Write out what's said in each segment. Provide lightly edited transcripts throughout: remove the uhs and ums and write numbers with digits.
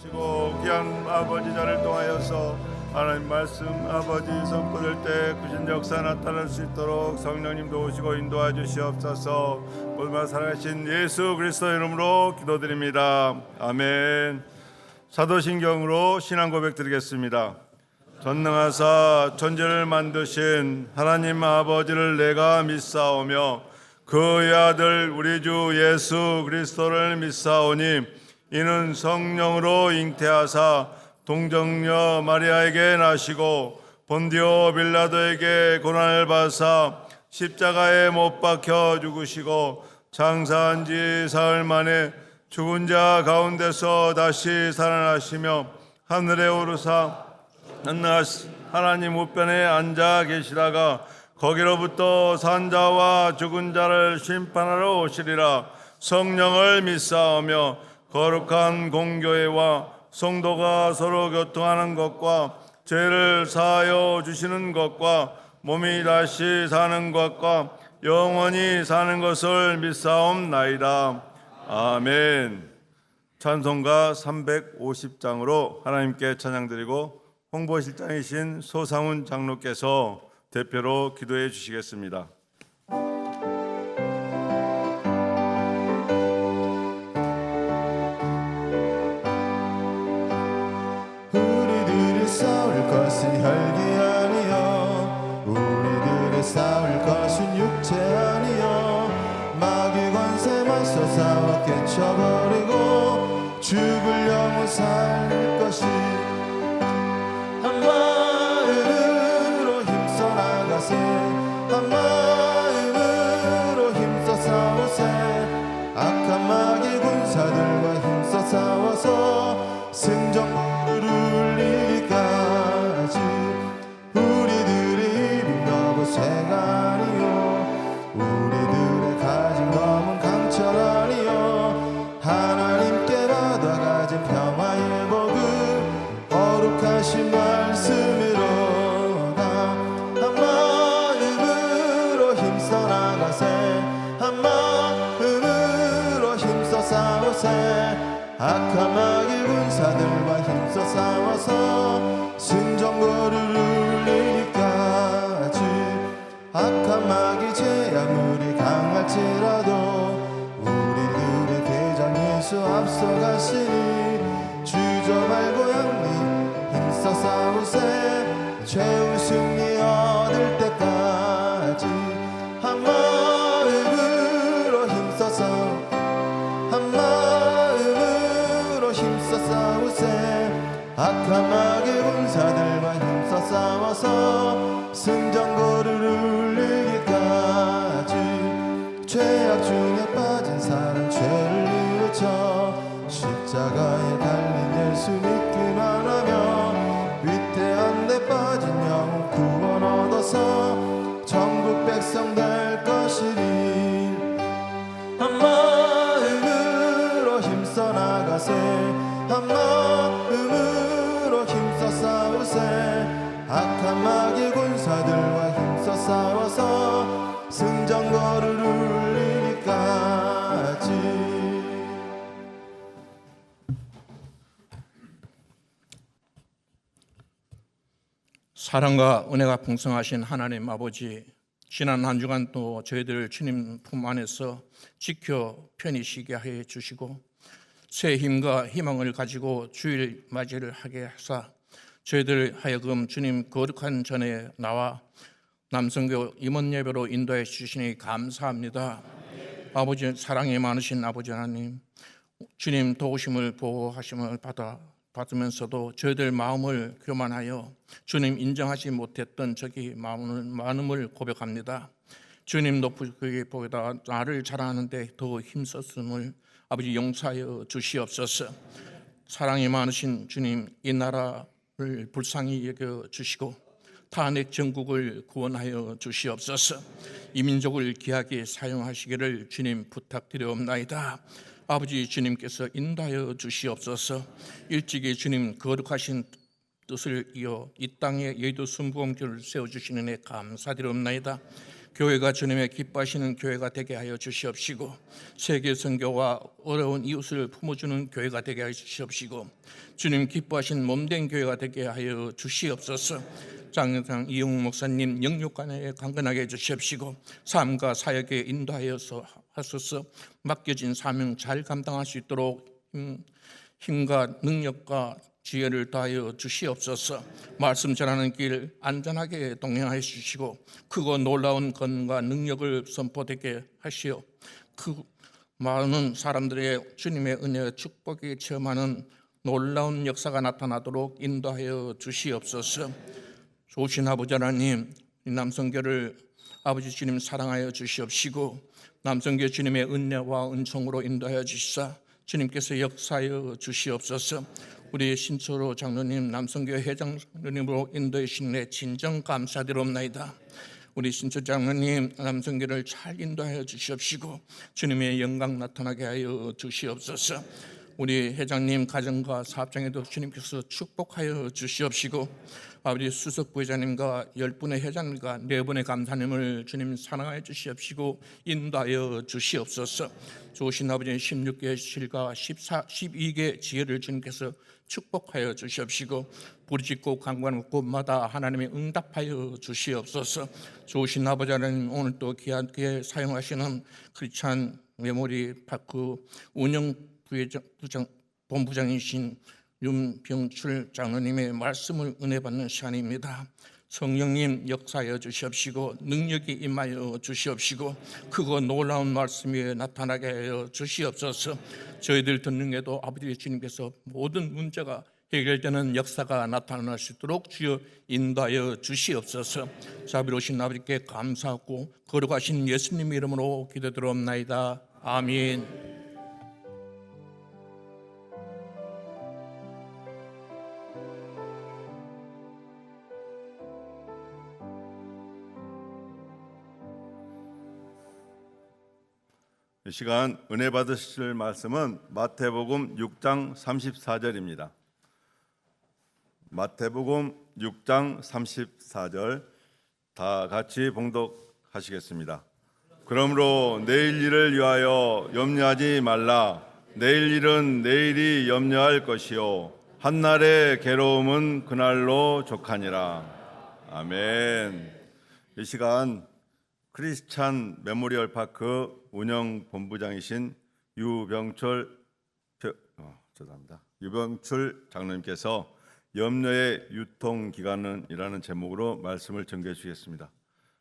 하시고 귀한 아버지 자를 통하여서 하나님 말씀 아버지 선포될 때 구신 역사 나타날 수 있도록 성령님도 오시고 인도해 주시옵소서. 오늘 살아계신 예수 그리스도의 이름으로 기도드립니다. 아멘. 사도신경으로 신앙 고백 드리겠습니다. 전능하사 천지를 만드신 하나님 아버지를 내가 믿사오며 그의 아들 우리 주 예수 그리스도를 믿사오니 이는 성령으로 잉태하사 동정녀 마리아에게 나시고 본디오 빌라도에게 고난을 받으사 십자가에 못 박혀 죽으시고 장사한 지 사흘 만에 죽은 자 가운데서 다시 살아나시며 하늘에 오르사 하나님 우편에 앉아 계시다가 거기로부터 산 자와 죽은 자를 심판하러 오시리라. 성령을 믿사오며 거룩한 공교회와 성도가 서로 교통하는 것과 죄를 사하여 주시는 것과 몸이 다시 사는 것과 영원히 사는 것을 믿사옵나이다. 아멘. 찬송가 350장으로 하나님께 찬양드리고 홍보실장이신 소상훈 장로께서 대표로 기도해 주시겠습니다. 우리들이 싸울 것은 혈기 아니여 우리들이 싸울 것은 육체 아니여 마귀 권세 맞서 싸워 깨쳐버리고 죽을 영혼 살 것이 한 마음으로 힘써 나가세 한 마음으로 힘써 싸우세 악한 마귀 군사들과 힘써 싸워서 승전국을 울리기까지 우리들의 입은 너고 새가 아니요 우리들의 가진 검은 강철 아니요 하나님께 받아 가진 평화의 복을 거룩하신 말씀으로다 한 마음으로 힘써 나가세 한 마음으로 힘써 싸우세 악한 마귀 군사들과 힘써 싸워서 승전고를 울리기까지 악한 마귀 제 아무리 강할지라도 우리들의 대장 예수 앞서가시니 주저 말고 양리 힘써 싸우세 최후 승리 얻을 때까지 한 마음으로 힘써 싸우 한 마음으로 힘써 싸우세 악한 마귀 군사들과 힘써 싸워서 승전고를 울리기까지 죄악 중에 빠진 사람 죄를 뉘우쳐 십자가에 달린 예수 믿기만 하며 위태한 데 빠진 영혼 구원 얻어서 천국 백성 될 것이니 한 마음으로 힘써 나가세 한 마음으로 힘써 싸우세 악한 마귀 군사들과 힘써 싸워서 승전거를 울리기까지. 사랑과 은혜가 풍성하신 하나님 아버지, 지난 한 주간 또 저희들 주님 품 안에서 지켜 편히 쉬게 해 주시고 새 힘과 희망을 가지고 주일 맞이를 하게 하사 저희들 하여금 주님 거룩한 전에 나와 남성교 임원 예배로 인도해 주시니 감사합니다. 아버지, 사랑이 많으신 아버지 하나님, 주님 도우심을 보호하심을 받으면서도 저희들 마음을 교만하여 주님 인정하지 못했던 저기 많음을 고백합니다. 주님 높이 보다 나를 자랑하는데 더 힘썼음을 아버지 용서하여 주시옵소서. 사랑이 많으신 주님, 이 나라를 불쌍히 여겨 주시고 탄핵 정국을 구원하여 주시옵소서. 이 민족을 귀하게 사용하시기를 주님 부탁드리옵나이다. 아버지, 주님께서 인도하여 주시옵소서. 일찍이 주님 거룩하신 뜻을 이어 이 땅에 여의도 순복음교를 세워주시는 애 감사드리옵나이다. 교회가 주님의 기뻐하시는 교회가 되게 하여 주시옵시고, 세계 선교와 어려운 이웃을 품어주는 교회가 되게 하여 주시옵시고, 주님 기뻐하신 몸된 교회가 되게 하여 주시옵소서. 장영상 이용 목사님 영육간에 강건하게 해 주시옵시고, 삶과 사역에 인도하여서 하소서. 맡겨진 사명 잘 감당할 수 있도록 힘과 능력과 지혜를 더하여 주시옵소서. 말씀 전하는 길 안전하게 동행하여 주시고, 크고 놀라운 권능과 능력을 선포되게 하시어 그 많은 사람들의 주님의 은혜와 축복이 체험하는 놀라운 역사가 나타나도록 인도하여 주시옵소서. 좋으신 아버지 하나님, 이 남성교를 아버지 주님 사랑하여 주시옵시고, 남성교 주님의 은혜와 은총으로 인도하여 주시사 주님께서 역사하여 주시옵소서. 우리 신초로 장로님, 남성교회 회장님으로 인도해 주시네 진정 감사드리옵나이다. 우리 신초 장로님, 남성교를 잘 인도하여 주시옵시고 주님의 영광 나타나게 하여 주시옵소서. 우리 회장님 가정과 사업장에도 주님께서 축복하여 주시옵시고, 아버지 수석 부회장님과 10분의 회장님과 4분의 감사님을 주님 사랑하여 주시옵시고 인도하여 주시옵소서. 좋으신 아버지 16개 실과 12개 지혜를 주님께서 축복하여 주시옵시고, 부르짖고 간구하는 곳마다 하나님의 응답하여 주시옵소서. 좋으신 아버지 하나님, 오늘 또 귀하게 사용하시는 크리스찬 메모리 파크 운영 본부장이신 윤병출 장로님의 말씀을 은혜 받는 시간입니다. 성령님 역사하여 주시옵시고 능력이 임하여 주시옵시고 크고 놀라운 말씀이 나타나게 하여 주시옵소서. 저희들 듣는 게도 아버지 주님께서 모든 문제가 해결되는 역사가 나타날 수 있도록 주여 인도하여 주시옵소서. 자비로우신 아버지께 감사하고 거룩하신 예수님 이름으로 기도드리옵나이다. 아멘. 이 시간 은혜 받으실 말씀은 마태복음 6장 34절입니다. 마태복음 6장 34절 다 같이 봉독하시겠습니다. 그러므로 내일 일을 위하여 염려하지 말라. 내일 일은 내일이 염려할 것이요 한날의 괴로움은 그날로 족하니라. 아멘. 이 시간 크리스찬 메모리얼 파크 운영 본부장이신 유병철 장로님께서 염려의 유통 기간은이라는 제목으로 말씀을 전개해 주시겠습니다.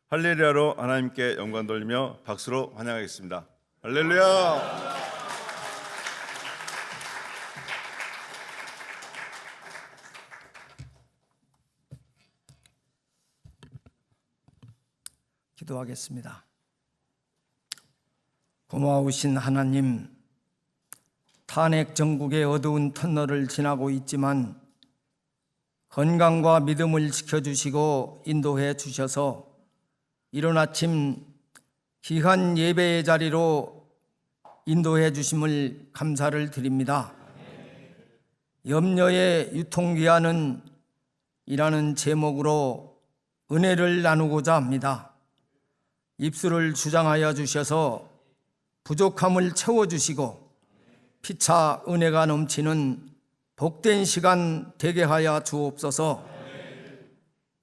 할렐루야로 하나님께 영광 돌리며 박수로 환영하겠습니다. 할렐루야. 기도하겠습니다. 고마우신 하나님, 탄핵 정국의 어두운 터널을 지나고 있지만 건강과 믿음을 지켜주시고 인도해 주셔서 이른 아침 귀한 예배의 자리로 인도해 주심을 감사를 드립니다. 염려의 유통기한은 이라는 제목으로 은혜를 나누고자 합니다. 입술을 주장하여 주셔서 부족함을 채워주시고 피차 은혜가 넘치는 복된 시간 되게 하여 주옵소서.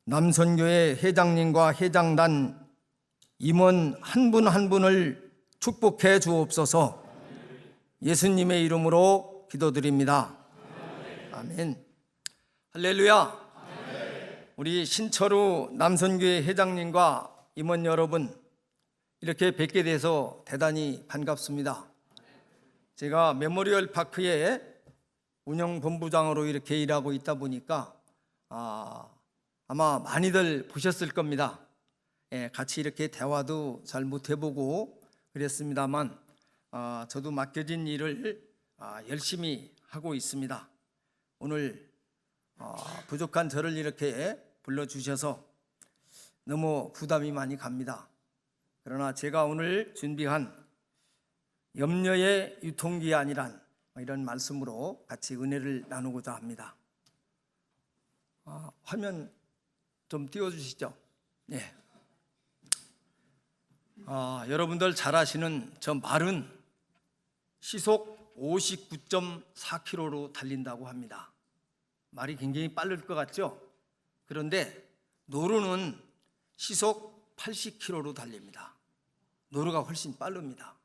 남선교회 회장님과 회장단 임원 한 분 한 분을 축복해 주옵소서. 예수님의 이름으로 기도드립니다. 아멘. 할렐루야. 우리 신철우 남선교회 회장님과 임원 여러분, 이렇게 뵙게 돼서 대단히 반갑습니다. 제가 메모리얼 파크의 운영본부장으로 이렇게 일하고 있다 보니까 아마 많이들 보셨을 겁니다. 같이 이렇게 대화도 잘 못해보고 그랬습니다만 저도 맡겨진 일을 열심히 하고 있습니다. 오늘 부족한 저를 이렇게 불러주셔서 너무 부담이 많이 갑니다. 그러나 제가 오늘 준비한 염려의 유통기한이란 이런 말씀으로 같이 은혜를 나누고자 합니다. 화면 좀 띄워주시죠. 네. 여러분들 잘 아시는 저 말은 시속 59.4km로 달린다고 합니다. 말이 굉장히 빠를 것 같죠? 그런데 노루는 시속 80km로 달립니다. 노루가 훨씬 빠릅니다.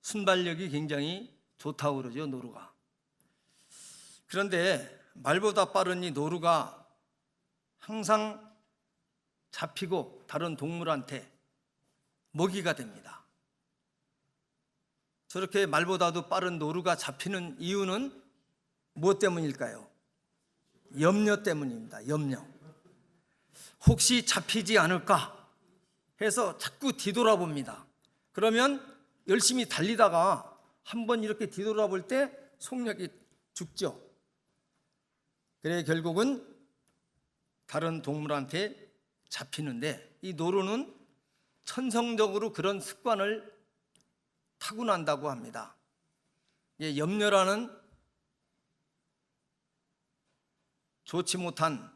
순발력이 굉장히 좋다고 그러죠, 노루가. 그런데 말보다 빠른 이 노루가 항상 잡히고 다른 동물한테 먹이가 됩니다. 저렇게 말보다도 빠른 노루가 잡히는 이유는 무엇 때문일까요? 염려 때문입니다. 염려. 혹시 잡히지 않을까 해서 자꾸 뒤돌아봅니다. 그러면 열심히 달리다가 한번 이렇게 뒤돌아볼 때 속력이 죽죠. 그래 결국은 다른 동물한테 잡히는데, 이 노루는 천성적으로 그런 습관을 타고난다고 합니다. 염려라는 좋지 못한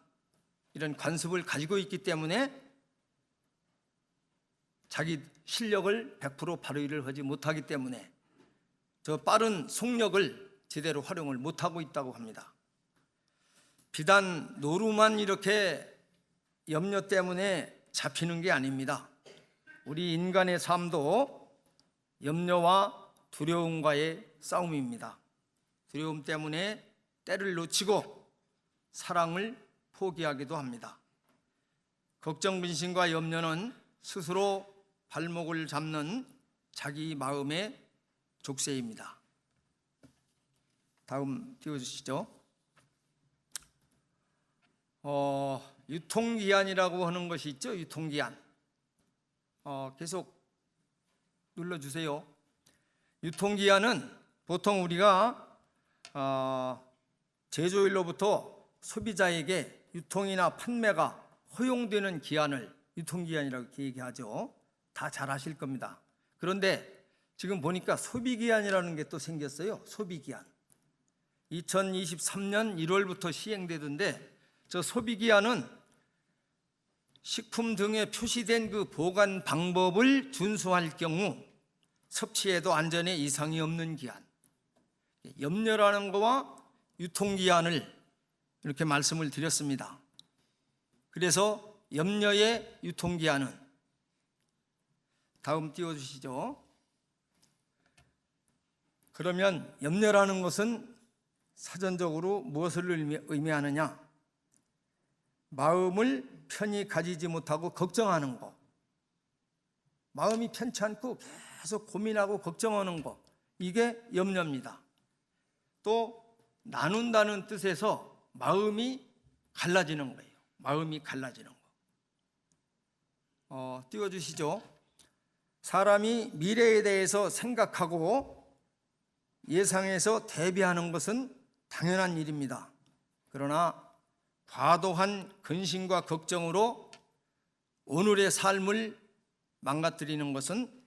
이런 관습을 가지고 있기 때문에 자기 실력을 100% 발휘를 하지 못하기 때문에 저 빠른 속력을 제대로 활용을 못하고 있다고 합니다. 비단 노루만 이렇게 염려 때문에 잡히는 게 아닙니다. 우리 인간의 삶도 염려와 두려움과의 싸움입니다. 두려움 때문에 때를 놓치고 사랑을 포기하기도 합니다. 걱정, 근심과 염려는 스스로 발목을 잡는 자기 마음의 족쇄입니다. 다음 띄워주시죠. 유통기한이라고 하는 것이 있죠. 유통기한. 계속 눌러주세요. 유통기한은 보통 우리가 제조일로부터 소비자에게 유통이나 판매가 허용되는 기한을 유통기한이라고 얘기하죠. 다 잘 아실 겁니다. 그런데 지금 보니까 소비기한이라는 게 또 생겼어요. 소비기한. 2023년 1월부터 시행되던데, 저 소비기한은 식품 등에 표시된 그 보관 방법을 준수할 경우 섭취에도 안전에 이상이 없는 기한, 염려라는 거와 유통기한을 이렇게 말씀을 드렸습니다. 그래서 염려의 유통기한은, 다음 띄워주시죠. 그러면 염려라는 것은 사전적으로 무엇을 의미하느냐? 마음을 편히 가지지 못하고 걱정하는 것, 마음이 편치 않고 계속 고민하고 걱정하는 것, 이게 염려입니다. 또 나눈다는 뜻에서 마음이 갈라지는 거예요. 마음이 갈라지는 거. 띄워주시죠. 사람이 미래에 대해서 생각하고 예상해서 대비하는 것은 당연한 일입니다. 그러나 과도한 근심과 걱정으로 오늘의 삶을 망가뜨리는 것은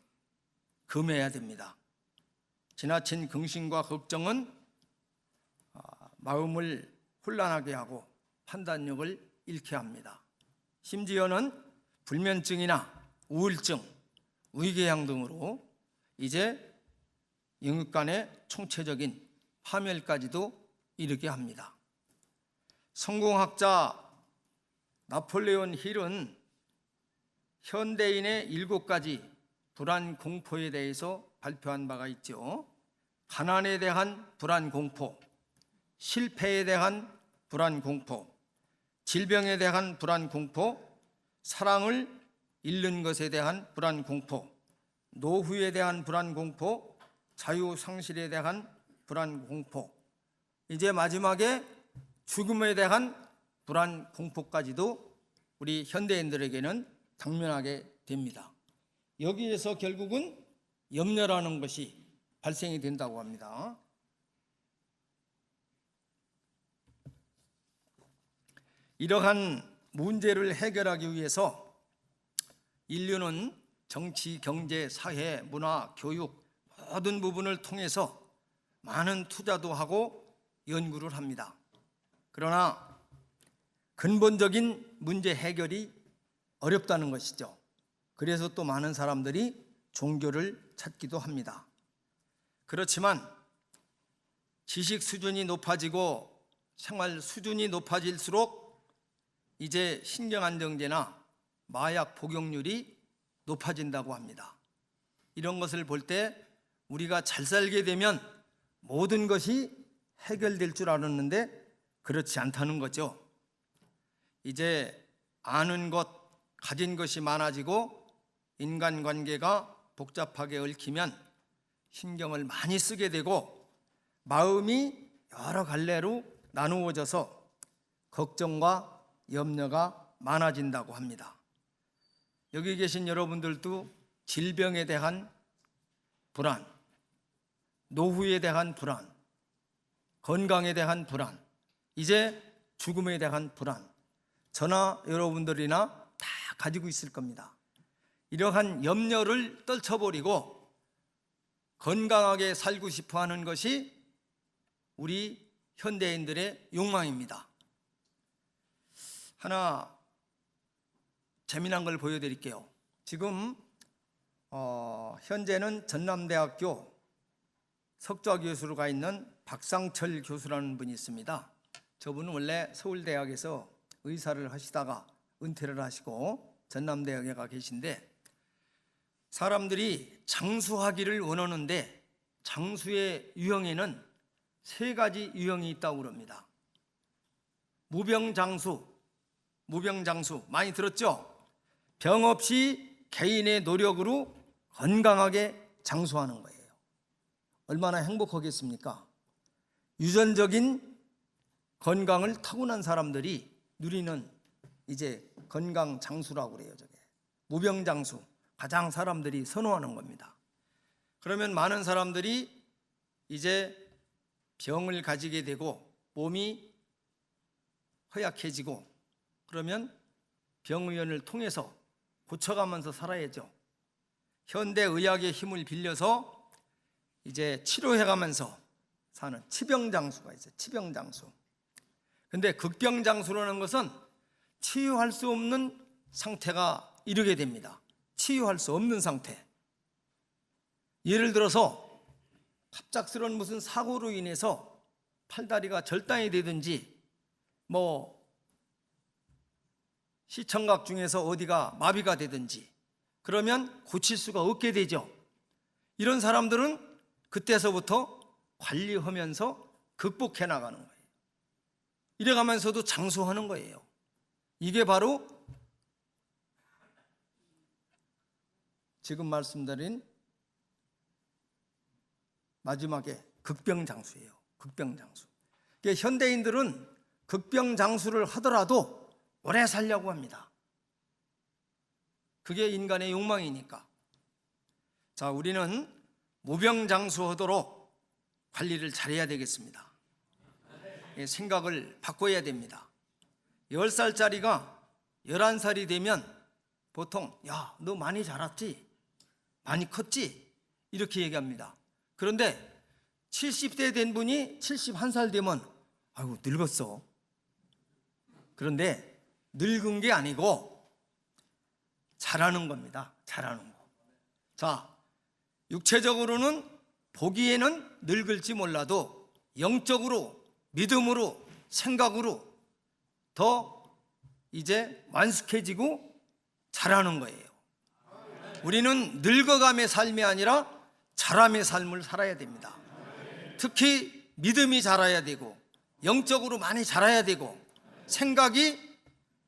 금해야 됩니다. 지나친 근심과 걱정은 마음을 혼란하게 하고 판단력을 잃게 합니다. 심지어는 불면증이나 우울증, 위궤양 등으로 이제 영육 간의 총체적인 파멸까지도 이르게 합니다. 성공학자 나폴레온 힐은 현대인의 7가지 불안 공포에 대해서 발표한 바가 있죠. 가난에 대한 불안 공포, 실패에 대한 불안 공포, 질병에 대한 불안 공포, 사랑을 잃는 것에 대한 불안 공포, 노후에 대한 불안 공포, 자유 상실에 대한 불안 공포, 이제 마지막에 죽음에 대한 불안 공포까지도 우리 현대인들에게는 당면하게 됩니다. 여기에서 결국은 염려라는 것이 발생이 된다고 합니다. 이러한 문제를 해결하기 위해서 인류는 정치, 경제, 사회, 문화, 교육 모든 부분을 통해서 많은 투자도 하고 연구를 합니다. 그러나 근본적인 문제 해결이 어렵다는 것이죠. 그래서 또 많은 사람들이 종교를 찾기도 합니다. 그렇지만 지식 수준이 높아지고 생활 수준이 높아질수록 이제 신경안정제나 마약 복용률이 높아진다고 합니다. 이런 것을 볼 때 우리가 잘 살게 되면 모든 것이 해결될 줄 알았는데 그렇지 않다는 거죠. 이제 아는 것, 가진 것이 많아지고 인간관계가 복잡하게 얽히면 신경을 많이 쓰게 되고 마음이 여러 갈래로 나누어져서 걱정과 염려가 많아진다고 합니다. 여기 계신 여러분들도 질병에 대한 불안, 노후에 대한 불안, 건강에 대한 불안, 이제 죽음에 대한 불안, 저나 여러분들이나 다 가지고 있을 겁니다. 이러한 염려를 떨쳐버리고 건강하게 살고 싶어 하는 것이 우리 현대인들의 욕망입니다. 하나 재미난 걸 보여드릴게요. 지금 현재는 전남대학교 석좌 교수로 가 있는 박상철 교수라는 분이 있습니다. 저분은 원래 서울대학에서 의사를 하시다가 은퇴를 하시고 전남대학에 가 계신데, 사람들이 장수하기를 원하는데 장수의 유형에는 3가지 유형이 있다고 그럽니다. 무병장수 많이 들었죠? 병 없이 개인의 노력으로 건강하게 장수하는 거예요. 얼마나 행복하겠습니까? 유전적인 건강을 타고난 사람들이 누리는 이제 건강 장수라고 그래요. 저게 무병장수, 가장 사람들이 선호하는 겁니다. 그러면 많은 사람들이 이제 병을 가지게 되고 몸이 허약해지고, 그러면 병의원을 통해서 고쳐가면서 살아야죠. 현대의학의 힘을 빌려서 이제 치료해가면서 사는 치병장수가 있어요. 치병장수. 근데 극병장수라는 것은 치유할 수 없는 상태가 이르게 됩니다. 치유할 수 없는 상태. 예를 들어서 갑작스러운 무슨 사고로 인해서 팔다리가 절단이 되든지, 시청각 중에서 어디가 마비가 되든지, 그러면 고칠 수가 없게 되죠. 이런 사람들은 그때서부터 관리하면서 극복해 나가는 거예요. 이래가면서도 장수하는 거예요. 이게 바로 지금 말씀드린 마지막에 극병장수예요. 극병장수. 그러니까 현대인들은 극병장수를 하더라도 오래 살려고 합니다. 그게 인간의 욕망이니까. 자, 우리는 무병장수하도록 관리를 잘해야 되겠습니다. 생각을 바꿔야 됩니다. 10살짜리가 11살이 되면 보통 야, 너 많이 자랐지? 많이 컸지? 이렇게 얘기합니다. 그런데 70대 된 분이 71살 되면 아이고 늙었어. 그런데 늙은 게 아니고 자라는 겁니다. 자라는 거. 자, 육체적으로는 보기에는 늙을지 몰라도 영적으로, 믿음으로, 생각으로 더 이제 완숙해지고 자라는 거예요. 우리는 늙어감의 삶이 아니라 자람의 삶을 살아야 됩니다. 특히 믿음이 자라야 되고 영적으로 많이 자라야 되고 생각이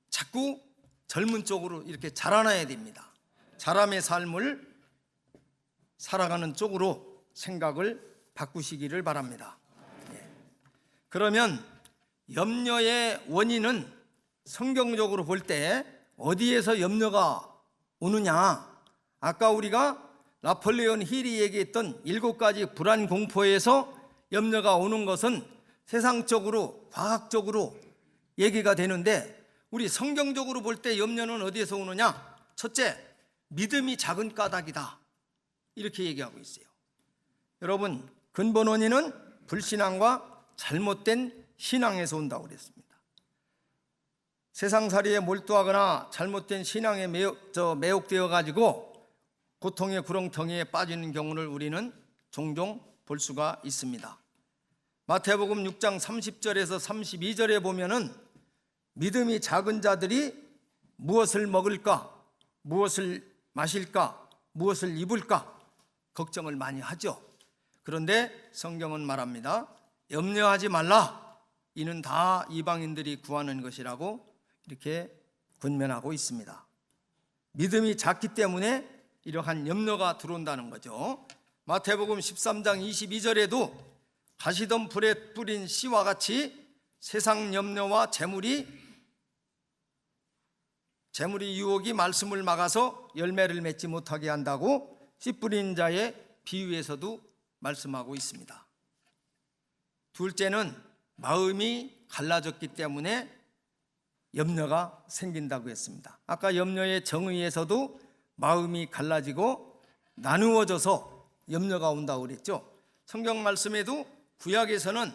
자꾸 젊은 쪽으로 이렇게 자라나야 됩니다. 자람의 삶을 살아가는 쪽으로 생각을 바꾸시기를 바랍니다. 그러면 염려의 원인은 성경적으로 볼 때 어디에서 염려가 오느냐? 아까 우리가 나폴레온 힐이 얘기했던 7가지 불안 공포에서 염려가 오는 것은 세상적으로, 과학적으로 얘기가 되는데, 우리 성경적으로 볼 때 염려는 어디에서 오느냐? 첫째, 믿음이 작은 까닭이다. 이렇게 얘기하고 있어요. 여러분, 근본 원인은 불신앙과 잘못된 신앙에서 온다고 그랬습니다. 세상살이에 몰두하거나 잘못된 신앙에 매혹되어 가지고 고통의 구렁텅이에 빠지는 경우를 우리는 종종 볼 수가 있습니다. 마태복음 6장 30절에서 32절에 보면은 믿음이 작은 자들이 무엇을 먹을까, 무엇을 마실까, 무엇을 입을까 걱정을 많이 하죠. 그런데 성경은 말합니다. 염려하지 말라. 이는 다 이방인들이 구하는 것이라고 이렇게 권면하고 있습니다. 믿음이 작기 때문에 이러한 염려가 들어온다는 거죠. 마태복음 13장 22절에도 가시던 불에 뿌린 씨와 같이 세상 염려와 재물이 유혹이 말씀을 막아서 열매를 맺지 못하게 한다고 씨 뿌린 자의 비유에서도 말씀하고 있습니다. 둘째는 마음이 갈라졌기 때문에 염려가 생긴다고 했습니다. 아까 염려의 정의에서도 마음이 갈라지고 나누어져서 염려가 온다고 그랬죠. 성경 말씀에도 구약에서는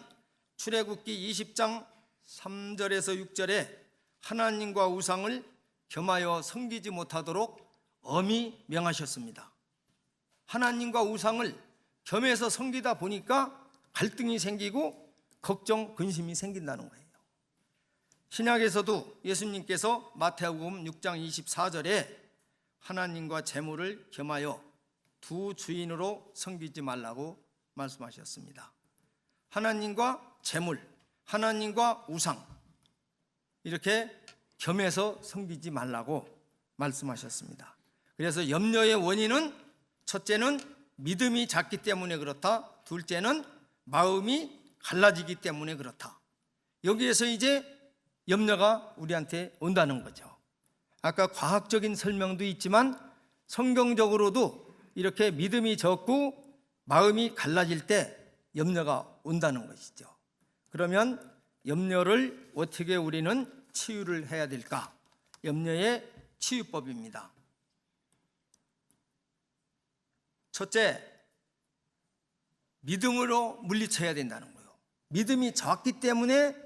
출애굽기 20장 3절에서 6절에 하나님과 우상을 겸하여 섬기지 못하도록 엄히 명하셨습니다. 하나님과 우상을 겸해서 섬기다 보니까 갈등이 생기고 걱정, 근심이 생긴다는 거예요. 신약에서도 예수님께서 마태복음 6장 24절에 하나님과 재물을 겸하여 두 주인으로 섬기지 말라고 말씀하셨습니다. 하나님과 재물, 하나님과 우상 이렇게 겸해서 섬기지 말라고 말씀하셨습니다. 그래서 염려의 원인은 첫째는 믿음이 작기 때문에 그렇다. 둘째는 마음이 갈라지기 때문에 그렇다. 여기에서 이제 염려가 우리한테 온다는 거죠. 아까 과학적인 설명도 있지만 성경적으로도 이렇게 믿음이 적고 마음이 갈라질 때 염려가 온다는 것이죠. 그러면 염려를 어떻게 우리는 치유를 해야 될까? 염려의 치유법입니다. 첫째, 믿음으로 물리쳐야 된다는 거예요. 믿음이 작기 때문에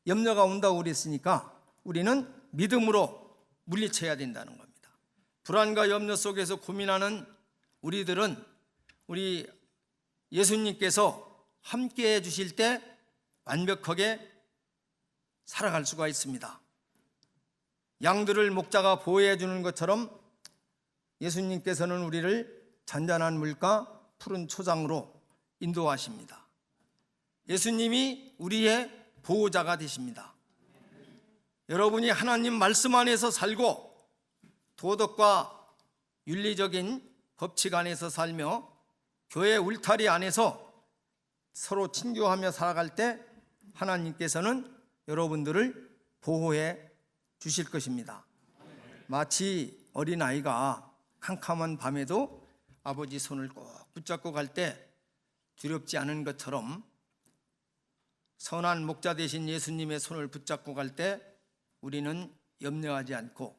염려가 온다고 그랬으니까 우리는 믿음으로 물리쳐야 된다는 겁니다. 불안과 염려 속에서 고민하는 우리들은 우리 예수님께서 함께 해 주실 때 완벽하게 살아갈 수가 있습니다. 양들을 목자가 보호해 주는 것처럼 예수님께서는 우리를 잔잔한 물과 푸른 초장으로 인도하십니다. 예수님이 우리의 보호자가 되십니다. 여러분이 하나님 말씀 안에서 살고 도덕과 윤리적인 법칙 안에서 살며 교회 울타리 안에서 서로 친교하며 살아갈 때 하나님께서는 여러분들을 보호해 주실 것입니다. 마치 어린아이가 캄캄한 밤에도 아버지 손을 꼭 붙잡고 갈 때 두렵지 않은 것처럼 선한 목자 되신 예수님의 손을 붙잡고 갈 때 우리는 염려하지 않고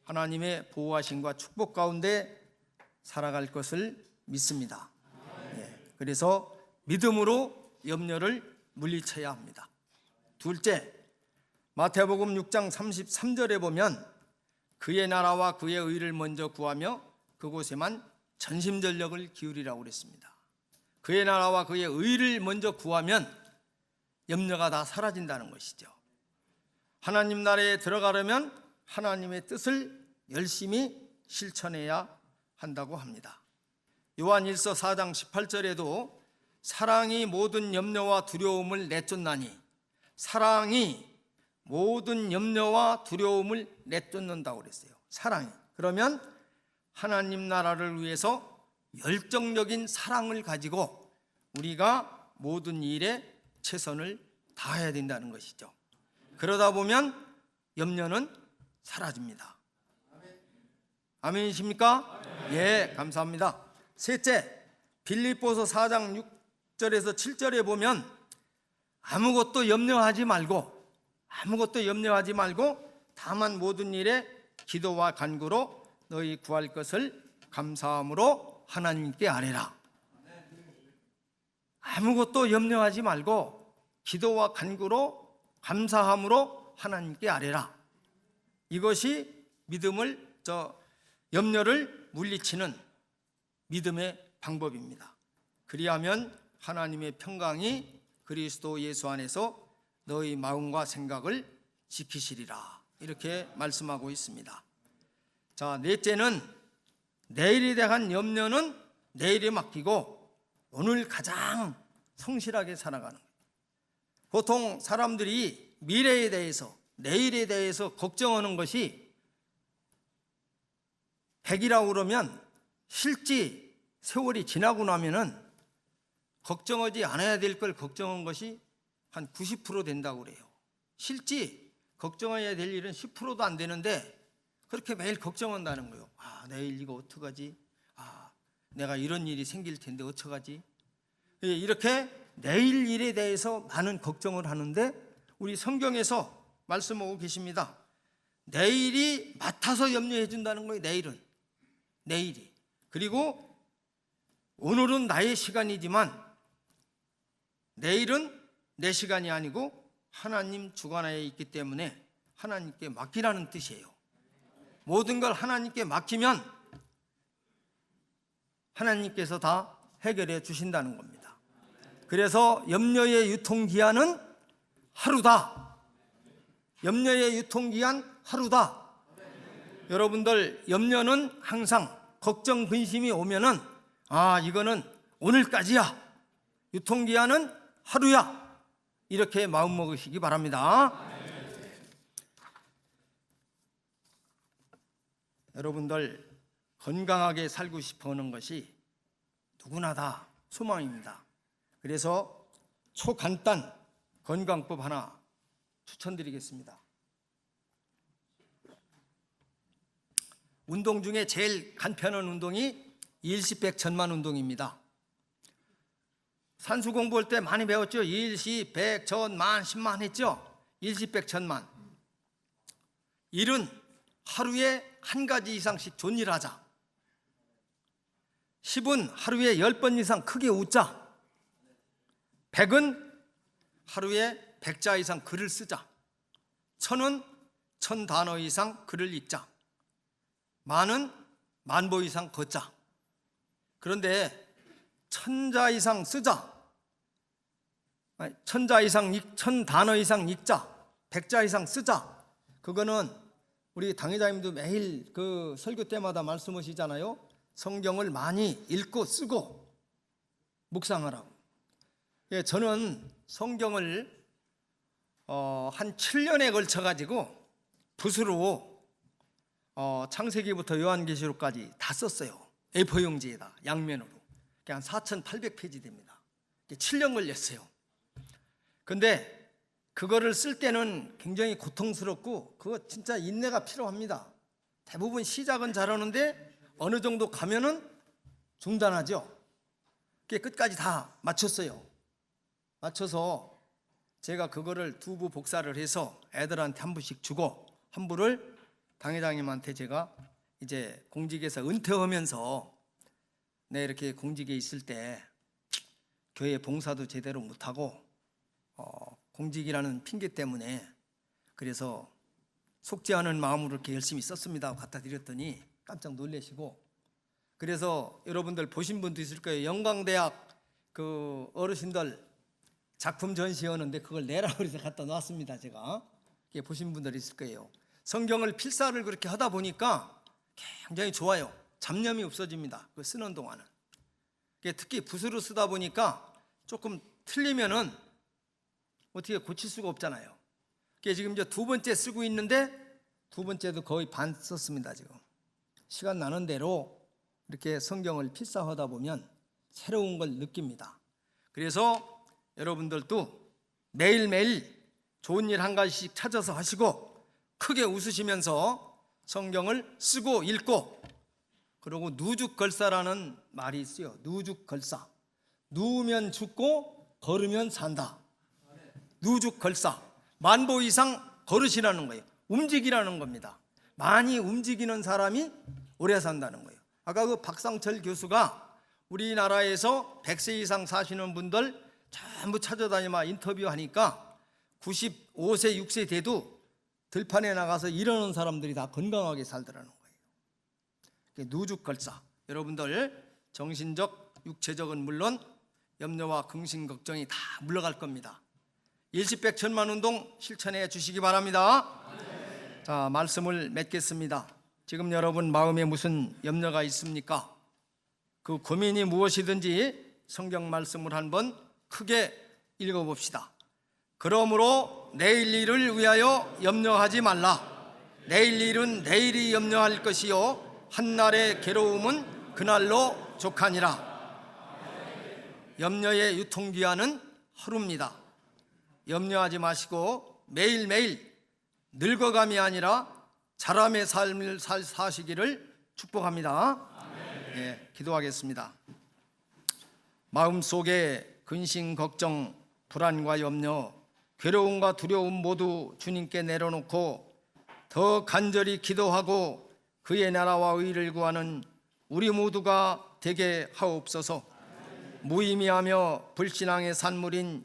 하나님의 보호하심과 축복 가운데 살아갈 것을 믿습니다. 그래서 믿음으로 염려를 물리쳐야 합니다. 둘째, 마태복음 6장 33절에 보면 그의 나라와 그의 의를 먼저 구하며 그곳에만 전심전력을 기울이라고 그랬습니다. 그의 나라와 그의 의를 먼저 구하면 염려가 다 사라진다는 것이죠. 하나님 나라에 들어가려면 하나님의 뜻을 열심히 실천해야 한다고 합니다. 요한일서 4장 18절에도 사랑이 모든 염려와 두려움을 내쫓나니, 사랑이 모든 염려와 두려움을 내쫓는다고 그랬어요. 사랑이. 그러면 하나님 나라를 위해서 열정적인 사랑을 가지고 우리가 모든 일에 최선을 다해야 된다는 것이죠. 그러다 보면 염려는 사라집니다. 아멘이십니까? 예, 감사합니다. 셋째, 빌립보서 4장 6절에서 7절에 보면 아무것도 염려하지 말고 다만 모든 일에 기도와 간구로 너희 구할 것을 감사함으로 하나님께 아뢰라. 아무것도 염려하지 말고 기도와 간구로 감사함으로 하나님께 아뢰라. 이것이 염려를 물리치는 믿음의 방법입니다. 그리하면 하나님의 평강이 그리스도 예수 안에서 너희 마음과 생각을 지키시리라, 이렇게 말씀하고 있습니다. 자, 넷째는 내일에 대한 염려는 내일에 맡기고 오늘 가장 성실하게 살아가는 거예요. 보통 사람들이 미래에 대해서, 내일에 대해서 걱정하는 것이 100이라고 그러면 실제 세월이 지나고 나면은 걱정하지 않아야 될 걸 걱정한 것이 한 90% 된다고 그래요. 실제 걱정해야 될 일은 10%도 안 되는데 그렇게 매일 걱정한다는 거예요. 아, 내일 이거 어떡하지? 아, 내가 이런 일이 생길 텐데 어떡하지? 이렇게 내일 일에 대해서 많은 걱정을 하는데 우리 성경에서 말씀하고 계십니다. 내일이 맡아서 염려해 준다는 거예요. 내일이. 그리고 오늘은 나의 시간이지만 내일은 내 시간이 아니고 하나님 주관하에 있기 때문에 하나님께 맡기라는 뜻이에요. 모든 걸 하나님께 맡기면 하나님께서 다 해결해 주신다는 겁니다. 그래서 염려의 유통기한은 하루다. 염려의 유통기한 하루다. 여러분들, 염려는 항상 걱정, 근심이 오면은 이거는 오늘까지야. 유통기한은 하루야. 이렇게 마음 먹으시기 바랍니다. 여러분들, 건강하게 살고 싶어 하는 것이 누구나 다 소망입니다. 그래서 초간단 건강법 하나 추천드리겠습니다. 운동 중에 제일 간편한 운동이 일시백천만 운동입니다. 산수 공부할 때 많이 배웠죠. 일시, 백, 천, 만, 십만 했죠. 일시백천만. 일은 하루에 한 가지 이상씩 존일하자. 10은 하루에 10번 이상 크게 웃자. 100은 하루에 100자 이상 글을 쓰자. 1000은 1000단어 이상 글을 읽자. 만은 10,000보 이상 걷자. 그런데 1000자 이상 쓰자. 1000단어 이상 읽자. 100자 이상 쓰자. 그거는 우리 당회장님도 매일 그 설교 때마다 말씀하시잖아요. 성경을 많이 읽고 쓰고 묵상하라고. 예, 저는 성경을 한 7년에 걸쳐 가지고 붓으로 창세기부터 요한계시록까지 다 썼어요. A4 용지에다 양면으로. 한 4,800페이지 됩니다. 7년 걸렸어요. 근데 그거를 쓸 때는 굉장히 고통스럽고 그거 진짜 인내가 필요합니다. 대부분 시작은 잘하는데 어느 정도 가면은 중단하죠. 끝까지 다 맞췄어요. 맞춰서 제가 그거를 2부 복사를 해서 애들한테 한 부씩 주고 한 부를 당회장님한테 제가 이제 공직에서 은퇴하면서 이렇게 공직에 있을 때 교회 봉사도 제대로 못하고 공직이라는 핑계 때문에 그래서 속지 않은 마음으로 이렇게 열심히 썼습니다 갖다 드렸더니 깜짝 놀라시고, 그래서 여러분들 보신 분도 있을 거예요. 영광대학 그 어르신들 작품 전시하는데 그걸 내라고 그래서 갖다 놨습니다. 제가 보신 분들 있을 거예요. 성경을 필사를 그렇게 하다 보니까 굉장히 좋아요. 잡념이 없어집니다. 그 쓰는 동안은. 특히 붓으로 쓰다 보니까 조금 틀리면은 어떻게 고칠 수가 없잖아요. 지금 이제 2번째 쓰고 있는데 2번째도 거의 반 썼습니다. 지금 시간 나는 대로 이렇게 성경을 필사하다 보면 새로운 걸 느낍니다. 그래서 여러분들도 매일매일 좋은 일 한 가지씩 찾아서 하시고 크게 웃으시면서 성경을 쓰고 읽고, 그리고 누죽걸사라는 말이 있어요. 누죽걸사. 누우면 죽고 걸으면 산다. 누죽걸사. 10,000보 이상 걸으시라는 거예요. 움직이라는 겁니다. 많이 움직이는 사람이 오래 산다는 거예요. 아까 그 박상철 교수가 우리나라에서 100세 이상 사시는 분들 전부 찾아다니며 인터뷰하니까 95세, 6세 돼도 들판에 나가서 일하는 사람들이 다 건강하게 살더라는 거예요. 누죽걸사. 여러분들 정신적, 육체적은 물론 염려와 근심 걱정이 다 물러갈 겁니다. 일시백 천만운동 실천해 주시기 바랍니다. 자, 말씀을 맺겠습니다. 지금 여러분 마음에 무슨 염려가 있습니까? 그 고민이 무엇이든지 성경 말씀을 한번 크게 읽어봅시다. 그러므로 내일 일을 위하여 염려하지 말라. 내일 일은 내일이 염려할 것이요 한날의 괴로움은 그날로 족하니라. 염려의 유통기한은 하루입니다. 염려하지 마시고 매일매일 늙어감이 아니라 자람의 삶을 사시기를 축복합니다. 예, 기도하겠습니다. 마음속에 근심, 걱정, 불안과 염려, 괴로움과 두려움 모두 주님께 내려놓고 더 간절히 기도하고 그의 나라와 의를 구하는 우리 모두가 되게 하옵소서. 무의미하며 불신앙의 산물인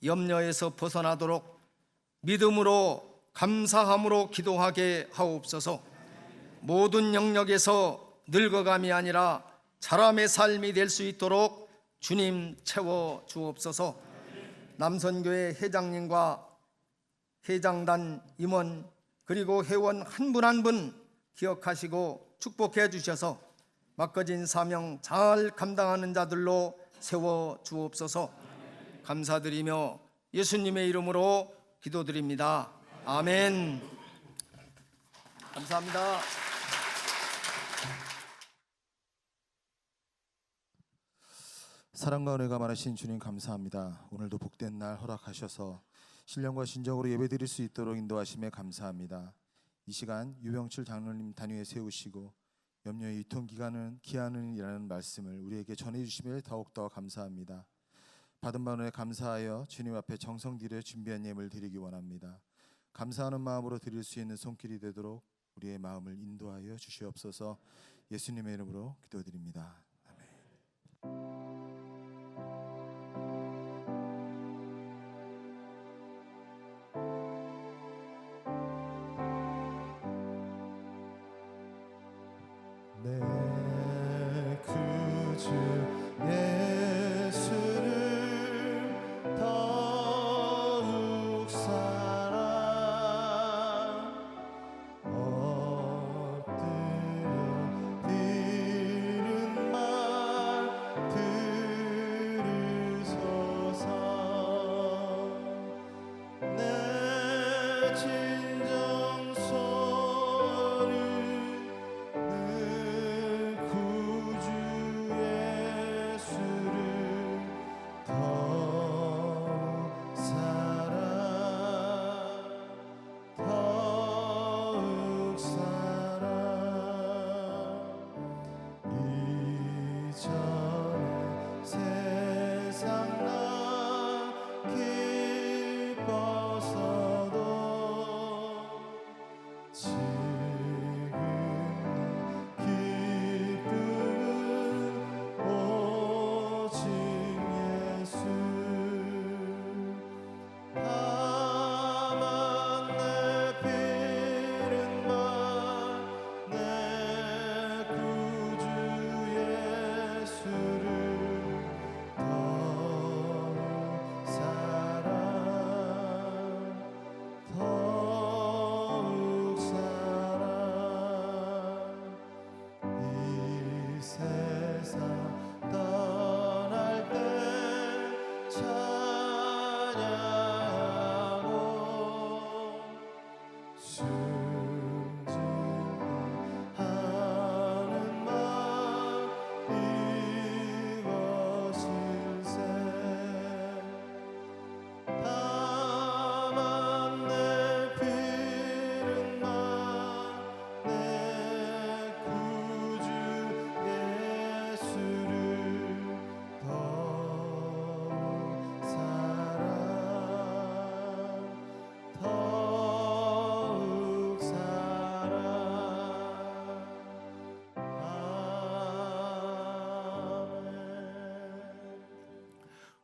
염려에서 벗어나도록 믿음으로 감사함으로 기도하게 하옵소서. 모든 영역에서 늙어감이 아니라 자람의 삶이 될 수 있도록 주님 채워 주옵소서. 남선교회 회장님과 회장단 임원 그리고 회원 한 분 한 분 기억하시고 축복해 주셔서 맡겨진 사명 잘 감당하는 자들로 세워 주옵소서. 감사드리며 예수님의 이름으로 기도드립니다. 아멘. 감사합니다. 사랑과 은혜가 많으신 주님 감사합니다. 오늘도 복된 날 허락하셔서 신령과 신정으로 예배드릴 수 있도록 인도하심에 감사합니다. 이 시간 유병철 장로님 단위에 세우시고 염려의 유통기한은 기한은이라는 말씀을 우리에게 전해주심에 더욱더 감사합니다. 받은 바에 감사하여 주님 앞에 정성 들여 준비한 예물 드리기 원합니다. 감사하는 마음으로 드릴 수 있는 손길이 되도록 우리의 마음을 인도하여 주시옵소서. 예수님의 이름으로 기도드립니다. 내 구주 예수를 더욱 사랑 엎드려 드리는 말 들으소서. 내 진정소를 구주 예수를 더욱 사랑 더욱 사랑 이전에 세상 나 기뻤어도 지금 기쁨은 오직 예수. 다만 내 빌은 말 내 구주 예수를 더욱 사랑 더욱 사랑 이 세상 떠날 때 찬양하고 순진하는 말 이것일세. 다만 내 빌은 말 내 구주 예수를 더욱 사랑 더욱 사랑. 아멘.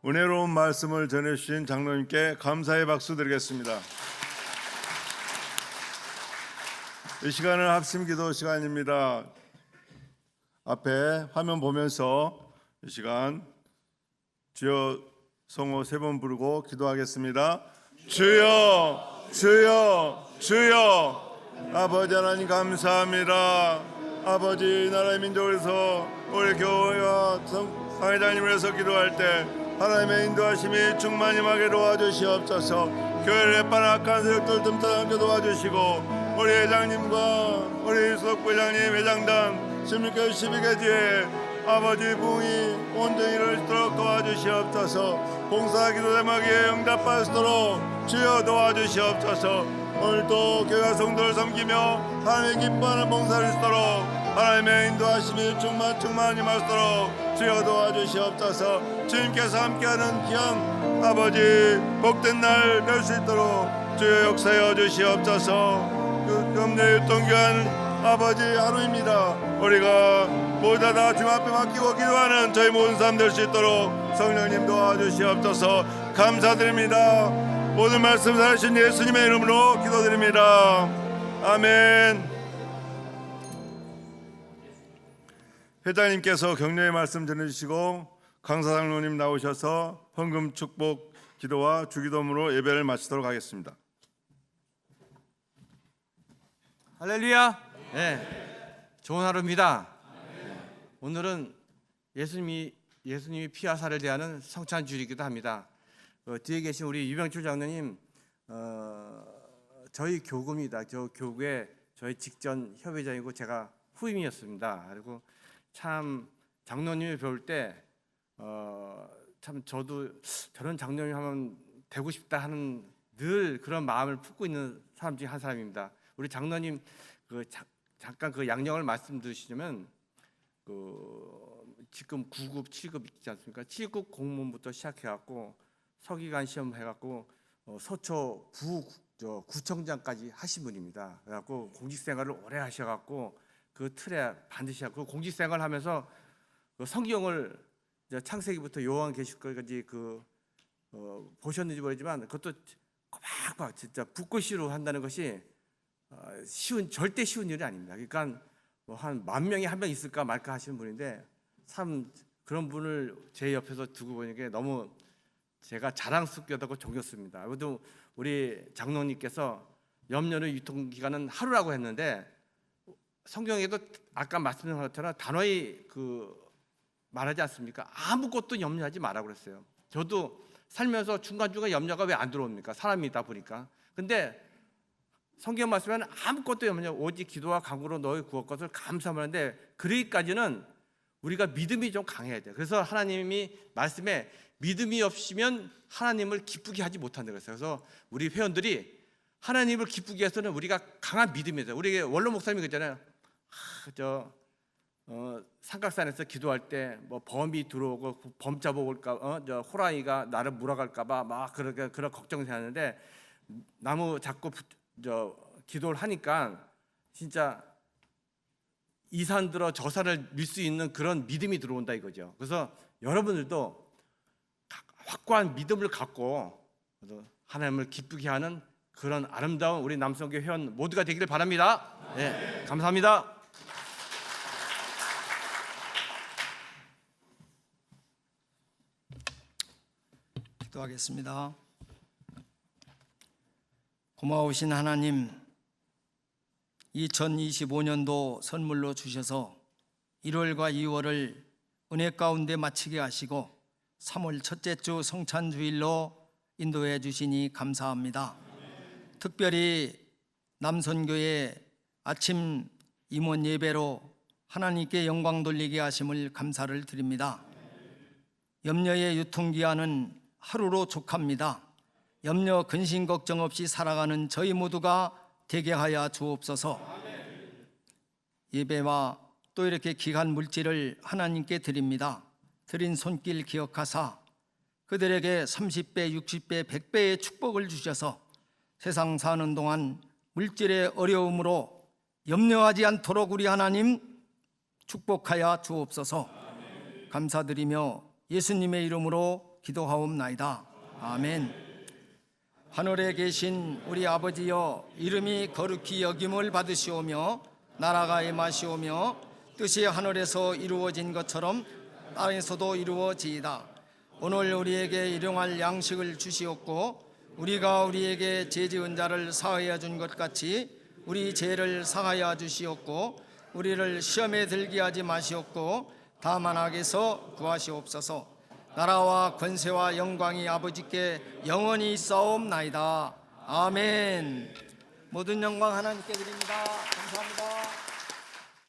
은혜로운 말씀을 전해주신 장로님께 감사의 박수 드리겠습니다. 이 시간은 합심기도 시간입니다. 앞에 화면 보면서 이 시간 주여 성호 3번 부르고 기도하겠습니다. 주여, 주여, 주여. 아버지 하나님 감사합니다. 아버지 나라의 민족을 위해서 우리 교회와 상회장님을 위해서 기도할 때 하나님의 인도하심이 충만히 임하게 도와주시옵소서. 교회를 해빠른 악한 세력들 틈타지 도와주시고 우리 회장님과 우리 수석부회장님 회장단 16개 12개 뒤에 아버지 부흥이 온전히 이룰 수 있도록 도와주시옵소서. 봉사 기도 제목에 응답받을 수 있도록 주여 도와주시옵소서. 오늘도 교회와 성도를 섬기며 하나님의 기뻐하는 봉사를 할 수 있도록 하나님의 인도하심이 충만히 임할 수 있도록 주여 도와주시옵소서. 주님께서 함께하는 귀한 아버지 복된 날 될 수 있도록 주여 역사여 주시옵소서. 염려 유통기한 아버지 하루입니다. 우리가 모두 다 주님 앞에 맡기고 기도하는 저희 모든 사람 될 수 있도록 성령님 도와주시옵소서. 감사드립니다. 모든 말씀 살아신 예수님의 이름으로 기도드립니다. 아멘. 회장님께서 격려의 말씀 전해주시고 강사 장로님 나오셔서 헌금 축복 기도와 주기도문으로 예배를 마치도록 하겠습니다. 할렐루야. 네, 좋은 하루입니다. 오늘은 예수님이 피와 살을 대하는 성찬주일이기도 합니다. 뒤에 계신 우리 유병출 장로님, 저희 교구입니다. 저 교구의 저희 직전 협회장이고 제가 후임이었습니다. 그리고 참 장로님을 배울 때 참 저도 저런 장로님 하면 되고 싶다 하는 늘 그런 마음을 품고 있는 사람 중에 한 사람입니다. 우리 장로님 잠깐 그 양력을 말씀드리시면 지금 9급, 7급 있지 않습니까? 7급 공무원부터 시작해갖고 서기관 시험 해갖고 서초 구청장까지 하신 분입니다. 그래갖고 공직생활을 오래 하셔갖고 그 틀에 반드시 하고 공직생활 하면서 그 성경을 창세기부터 요한계시록까지 보셨는지 모르지만 그것도 꼬박꼬박 진짜 붓글씨로 한다는 것이 절대 쉬운 일이 아닙니다. 그러니까 뭐 한 10,000명이 한 명 있을까 말까 하시는 분인데 참 그런 분을 제 옆에서 두고 보니까 너무 제가 자랑스럽기도 하고 존경스럽습니다. 그래도 우리 장로님께서 염려의 유통기간은 하루라고 했는데 성경에도 아까 말씀드린 것처럼 단호히 말하지 않습니까? 아무것도 염려하지 말라고 그랬어요. 저도 살면서 중간중간 염려가 왜 안 들어옵니까? 사람이다 보니까. 근데 성경 말씀에는 아무것도 염려, 오직 기도와 간구로 너희 구할 것을 감사하는데 그러기까지는 우리가 믿음이 좀 강해야 돼요. 그래서 하나님이 말씀에 믿음이 없으면 하나님을 기쁘게 하지 못한다고 했어요. 그래서 우리 회원들이 하나님을 기쁘게 위해서는 우리가 강한 믿음이 돼요. 우리 원로 목사님이 그랬잖아요. 삼각산에서 기도할 때 뭐 범이 들어오고 범 잡아올까, 호랑이가 나를 물어갈까봐 막 그런 걱정이 하는데 나무 잡고 기도를 하니까 진짜 이 산 들어 저 산을 밀 수 있는 그런 믿음이 들어온다 이거죠. 그래서 여러분들도 확고한 믿음을 갖고 하나님을 기쁘게 하는 그런 아름다운 우리 남성교 회원 모두가 되기를 바랍니다. 네, 감사합니다. 기도하겠습니다. 고마우신 하나님, 2025년도 선물로 주셔서 1월과 2월을 은혜 가운데 마치게 하시고 3월 첫째 주 성찬주일로 인도해 주시니 감사합니다. 특별히 남선교회 아침 임원 예배로 하나님께 영광 돌리게 하심을 감사를 드립니다. 염려의 유통기한은 하루로 족합니다. 염려 근심 걱정 없이 살아가는 저희 모두가 되게 하여 주옵소서. 예배와 또 이렇게 귀한 물질을 하나님께 드립니다. 드린 손길 기억하사 그들에게 30배, 60배, 100배의 축복을 주셔서 세상 사는 동안 물질의 어려움으로 염려하지 않도록 우리 하나님 축복하여 주옵소서. 감사드리며 예수님의 이름으로 기도하옵나이다. 아멘. 하늘에 계신 우리 아버지여, 이름이 거룩히 여김을 받으시오며 나라가 임하시오며 뜻이 하늘에서 이루어진 것처럼 땅에서도 이루어지이다. 오늘 우리에게 일용할 양식을 주시옵고 우리가 우리에게 죄 지은 자를 사하여 준 것 같이 우리 죄를 사하여 주시옵고 우리를 시험에 들게 하지 마시옵고 다만 악에서 구하시옵소서. 나라와 권세와 영광이 아버지께 영원히 있사옵나이다. 아멘. 모든 영광 하나님께 드립니다. 감사합니다.